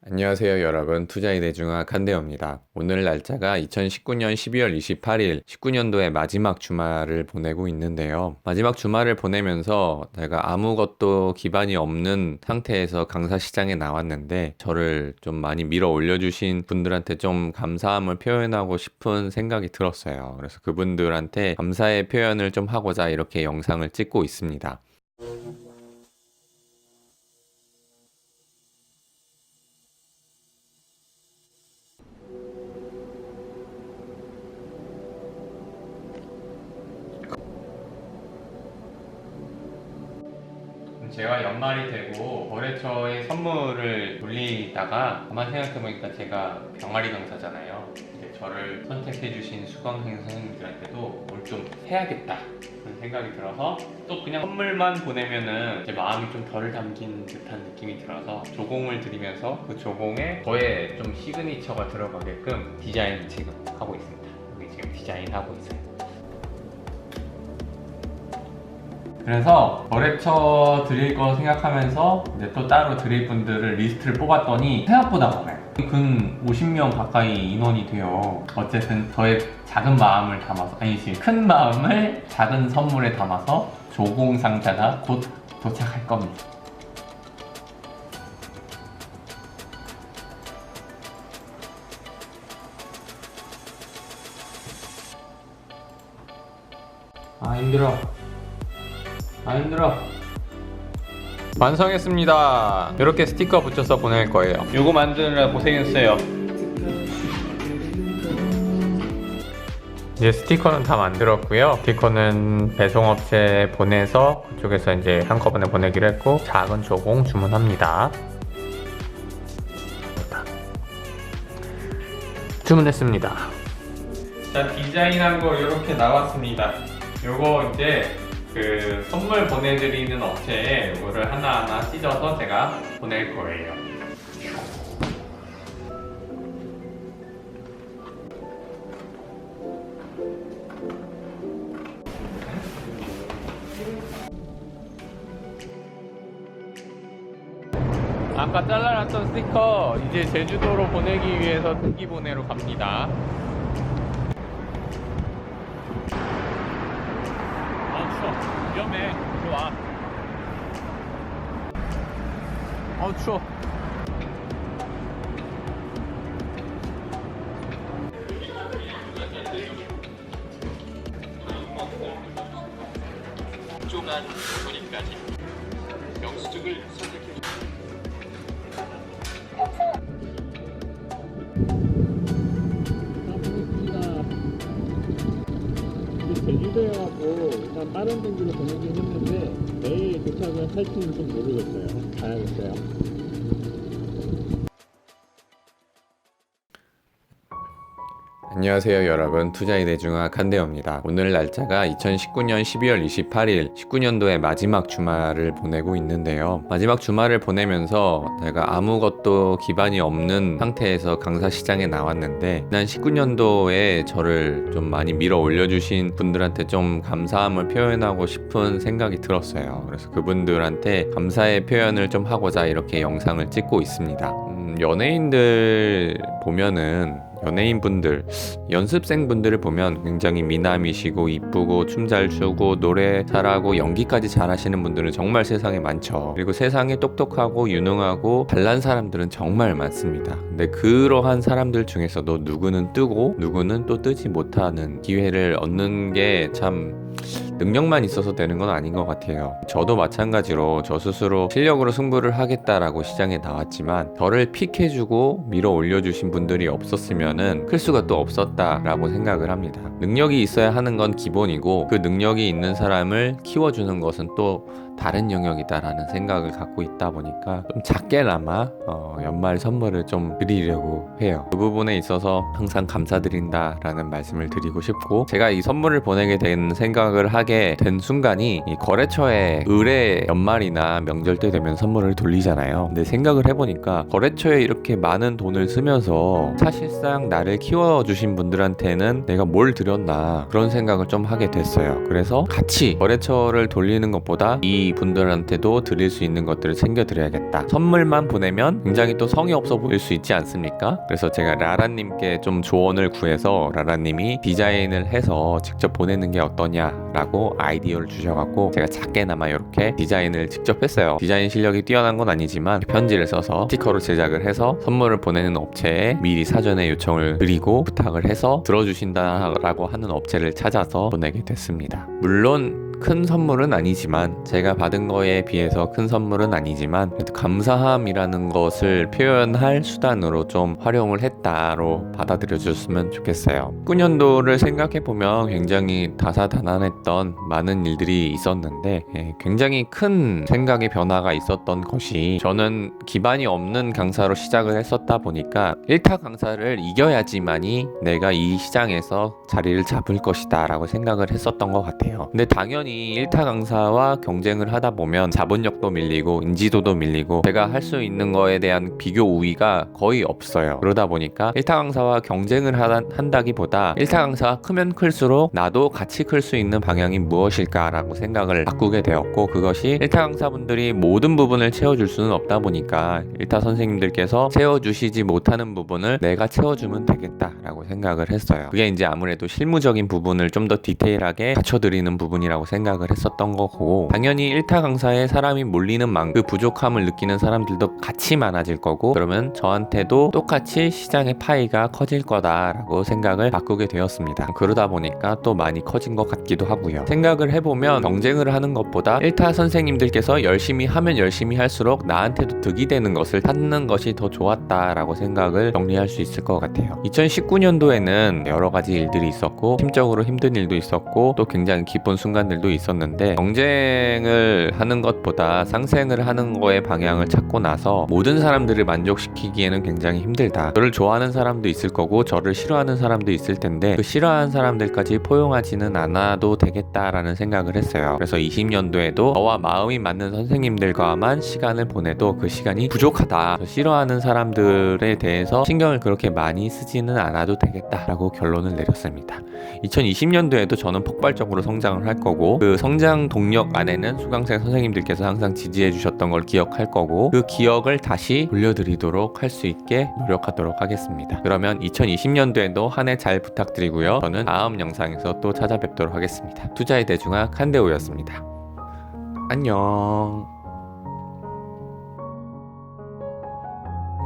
안녕하세요 여러분, 투자의 대중학 한대호입니다. 오늘 날짜가 2019년 12월 28일 19년도의 마지막 주말을 보내고 있는데요. 마지막 주말을 보내면서 제가 아무것도 기반이 없는 상태에서 강사 시장에 나왔는데 저를 좀 많이 밀어 올려주신 분들한테 좀 감사함을 표현하고 싶은 생각이 들었어요. 그래서 그분들한테 감사의 표현을 좀 하고자 이렇게 영상을 찍고 있습니다. 제가 연말이 되고 거래처에 선물을 돌리다가 가만 생각해보니까 제가 병아리 강사잖아요. 근데 저를 선택해주신 수강생 선생님들한테도 뭘 좀 해야겠다 그런 생각이 들어서 또 그냥 선물만 보내면은 제 마음이 좀 덜 담긴 듯한 느낌이 들어서 조공을 드리면서 그 조공에 저의 좀 시그니처가 들어가게끔 디자인을 지금 하고 있습니다. 여기 지금 디자인하고 있어요. 그래서 거래처 드릴 거 생각하면서 이제 또 따로 드릴 분들을 리스트를 뽑았더니 생각보다 많아요. 근 50명 가까이 인원이 돼요. 어쨌든 저의 작은 마음을 담아서, 아니지, 큰 마음을 작은 선물에 담아서 조공 상자가 곧 도착할 겁니다. 아 힘들어. 아 힘들어. 완성했습니다. 이렇게 스티커 붙여서 보낼 거예요. 이거 만드느라 고생했어요. 이제 스티커는 다 만들었고요. 스티커는 배송업체에 보내서 그쪽에서 이제 한꺼번에 보내기로 했고, 작은 조공 주문합니다. 주문했습니다. 자, 디자인한 거 이렇게 나왔습니다. 요거 이제 그 선물 보내드리는 업체에 이거를 하나하나 찢어서 제가 보낼 거예요. 아까 잘라놨던 스티커 이제 제주도로 보내기 위해서 특기 보내러 갑니다. 위험해. 이리 와. 추워. 쪼간 소리까지 영수증을 선택해. 제주도에 가고 일단 다른 분들로 보내긴 했는데 내일 도착을 할지는 좀 모르겠어요. 봐야겠어요. 안녕하세요 여러분, 투자의 대중학 한대호입니다. 오늘 날짜가 2019년 12월 28일 19년도의 마지막 주말을 보내고 있는데요. 마지막 주말을 보내면서 제가 아무것도 기반이 없는 상태에서 강사 시장에 나왔는데 지난 19년도에 저를 좀 많이 밀어 올려주신 분들한테 좀 감사함을 표현하고 싶은 생각이 들었어요. 그래서 그분들한테 감사의 표현을 좀 하고자 이렇게 영상을 찍고 있습니다. 연예인들 보면은 연예인분들, 연습생분들을 보면 굉장히 미남이시고 이쁘고 춤 잘 추고 노래 잘하고 연기까지 잘하시는 분들은 정말 세상에 많죠. 그리고 세상에 똑똑하고 유능하고 잘난 사람들은 정말 많습니다. 근데 그러한 사람들 중에서도 누구는 뜨고 누구는 또 뜨지 못하는 기회를 얻는 게 참 능력만 있어서 되는 건 아닌 것 같아요. 저도 마찬가지로 저 스스로 실력으로 승부를 하겠다라고 시장에 나왔지만 저를 픽해주고 밀어 올려주신 분들이 없었으면은 클 수가 또 없었다라고 생각을 합니다. 능력이 있어야 하는 건 기본이고 그 능력이 있는 사람을 키워주는 것은 또 다른 영역이다라는 생각을 갖고 있다 보니까 좀 작게나마 연말 선물을 좀 드리려고 해요. 그 부분에 있어서 항상 감사드린다라는 말씀을 드리고 싶고, 제가 이 선물을 보내게 된 생각을 하게 된 순간이 이 거래처에 의뢰 연말이나 명절 때 되면 선물을 돌리잖아요. 근데 생각을 해보니까 거래처에 이렇게 많은 돈을 쓰면서 사실상 나를 키워주신 분들한테는 내가 뭘 드렸나 그런 생각을 좀 하게 됐어요. 그래서 같이 거래처를 돌리는 것보다 이 이 분들한테도 드릴 수 있는 것들을 챙겨드려야겠다. 선물만 보내면 굉장히 또 성의 없어 보일 수 있지 않습니까? 그래서 제가 라라님께 좀 조언을 구해서 라라님이 디자인을 해서 직접 보내는 게 어떠냐라고 아이디어를 주셔갖고 제가 작게나마 이렇게 디자인을 직접 했어요. 디자인 실력이 뛰어난 건 아니지만 편지를 써서 스티커로 제작을 해서 선물을 보내는 업체에 미리 사전에 요청을 드리고 부탁을 해서 들어주신다라고 하는 업체를 찾아서 보내게 됐습니다. 물론 큰 선물은 아니지만, 제가 받은 거에 비해서 큰 선물은 아니지만 그래도 감사함이라는 것을 표현할 수단으로 좀 활용을 했다로 받아들여 주셨으면 좋겠어요. 19년도를 생각해보면 굉장히 다사다난했던 많은 일들이 있었는데 굉장히 큰 생각의 변화가 있었던 것이, 저는 기반이 없는 강사로 시작을 했었다 보니까 1타 강사를 이겨야지만이 내가 이 시장에서 자리를 잡을 것이다 라고 생각을 했었던 것 같아요. 근데 당연히 1타 강사와 경쟁을 하다 보면 자본력도 밀리고 인지도도 밀리고 제가 할 수 있는 거에 대한 비교 우위가 거의 없어요. 그러다 보니까 1타 강사와 경쟁을 한다기보다 1타 강사가 크면 클수록 나도 같이 클 수 있는 방향이 무엇일까라고 생각을 바꾸게 되었고, 그것이 1타 강사분들이 모든 부분을 채워줄 수는 없다 보니까 1타 선생님들께서 채워주시지 못하는 부분을 내가 채워주면 되겠다라고 생각을 했어요. 그게 이제 아무래도 실무적인 부분을 좀 더 디테일하게 갖춰드리는 부분이라고 생각을 했었던 거고, 당연히 1타 강사에 사람이 몰리는 만큼 그 부족함을 느끼는 사람들도 같이 많아질 거고, 그러면 저한테도 똑같이 시장의 파이가 커질 거다라고 생각을 바꾸게 되었습니다. 그러다 보니까 또 많이 커진 것 같기도 하고요. 생각을 해보면 경쟁을 하는 것보다 1타 선생님들께서 열심히 하면 열심히 할수록 나한테도 득이 되는 것을 찾는 것이 더 좋았다라고 생각을 정리할 수 있을 것 같아요. 2019년도에는 여러 가지 일들이 있었고, 팀적으로 힘든 일도 있었고, 또 굉장히 기쁜 순간들도 있었는데, 경쟁을 하는 것보다 상생을 하는 거에 방향을 찾고 나서 모든 사람들을 만족시키기에는 굉장히 힘들다. 저를 좋아하는 사람도 있을 거고 저를 싫어하는 사람도 있을 텐데 그 싫어하는 사람들까지 포용하지는 않아도 되겠다라는 생각을 했어요. 그래서 20년도에도 저와 마음이 맞는 선생님들과만 시간을 보내도 그 시간이 부족하다. 싫어하는 사람들에 대해서 신경을 그렇게 많이 쓰지는 않아도 되겠다라고 결론을 내렸습니다. 2020년도에도 저는 폭발적으로 성장을 할 거고, 그 성장 동력 안에는 수강생 선생님들께서 항상 지지해 주셨던 걸 기억할 거고, 그 기억을 다시 돌려드리도록 할 수 있게 노력하도록 하겠습니다. 그러면 2020년도에도 한 해 잘 부탁드리고요. 저는 다음 영상에서 또 찾아뵙도록 하겠습니다. 투자의 대중아 칸데오였습니다. 안녕.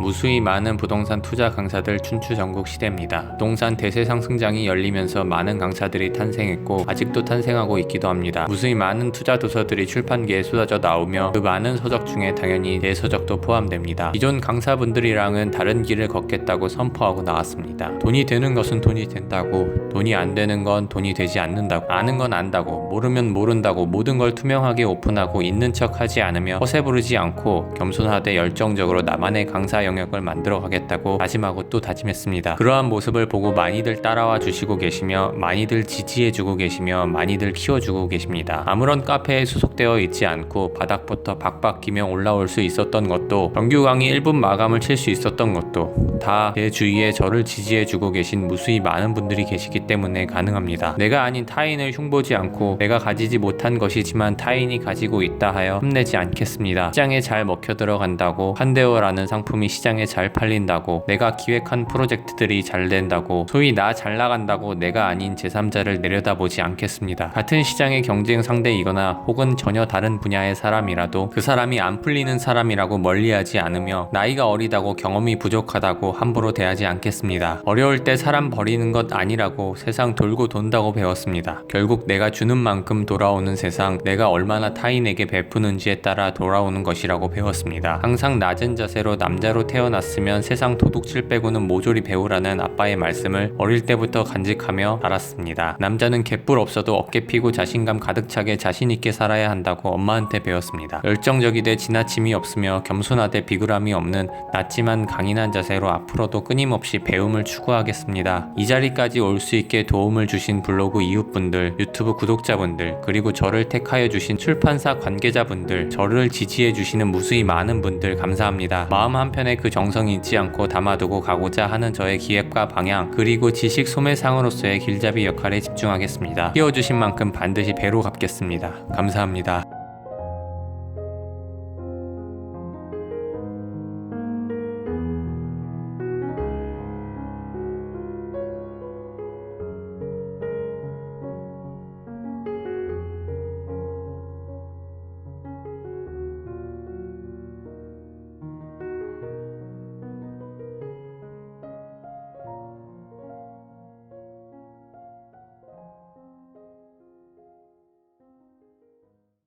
무수히 많은 부동산 투자 강사들 춘추 전국 시대입니다. 부동산 대세 상승장이 열리면서 많은 강사들이 탄생했고 아직도 탄생하고 있기도 합니다. 무수히 많은 투자 도서들이 출판기에 쏟아져 나오며 그 많은 서적 중에 당연히 내 서적도 포함됩니다. 기존 강사분들이랑은 다른 길을 걷겠다고 선포하고 나왔습니다. 돈이 되는 것은 돈이 된다고, 돈이 안 되는 건 돈이 되지 않는다고, 아는 건 안다고, 모르면 모른다고, 모든 걸 투명하게 오픈하고 있는 척 하지 않으며 허세 부르지 않고 겸손하되 열정적으로 나만의 강사 영역을 만들어 가겠다고 다짐하고 또 다짐했습니다. 그러한 모습을 보고 많이들 따라와 주시고 계시며 많이들 지지해 주고 계시며 많이들 키워주고 계십니다. 아무런 카페에 소속되어 있지 않고 바닥부터 박박 끼며 올라올 수 있었던 것도, 정규 강의 1분 마감을 칠 수 있었던 것도 다 제 주위에 저를 지지해 주고 계신 무수히 많은 분들이 계시기 때문에 가능합니다. 내가 아닌 타인을 흉보지 않고 내가 가지지 못한 것이지만 타인이 가지고 있다 하여 흠내지 않겠습니다. 시장에 잘 먹혀 들어간다고, 칸데오라는 상품이 시장에 잘 팔린다고, 내가 기획한 프로젝트들이 잘 된다고, 소위 나 잘 나간다고 내가 아닌 제3자를 내려다보지 않겠습니다. 같은 시장의 경쟁 상대이거나 혹은 전혀 다른 분야의 사람이라도 그 사람이 안 풀리는 사람이라고 멀리하지 않으며 나이가 어리다고 경험이 부족하다고 함부로 대하지 않겠습니다. 어려울 때 사람 버리는 것 아니라고 세상 돌고 돈다고 배웠습니다. 결국 내가 주는 만큼 돌아오는 세상, 내가 얼마나 타인에게 베푸는지에 따라 돌아오는 것이라고 배웠습니다. 항상 낮은 자세로 남자로 태어났으면 세상 도둑질 빼고는 모조리 배우라는 아빠의 말씀을 어릴 때부터 간직하며 알았습니다. 남자는 개뿔 없어도 어깨 피고 자신감 가득 차게 자신있게 살아야 한다고 엄마한테 배웠습니다. 열정적이되 지나침이 없으며 겸손하되 비굴함이 없는 낮지만 강인한 자세로 앞으로도 끊임없이 배움을 추구하겠습니다. 이 자리까지 올 수 있게 도움을 주신 블로그 이웃분들, 유튜브 구독자분들, 그리고 저를 택하여 주신 출판사 관계자분들, 저를 지지해 주시는 무수히 많은 분들 감사합니다. 마음 한편에 그 정성이 잊지 않고 담아두고 가고자 하는 저의 기획과 방향, 그리고 지식 소매상으로서의 길잡이 역할에 집중하겠습니다. 키워주신 만큼 반드시 배로 갚겠습니다. 감사합니다.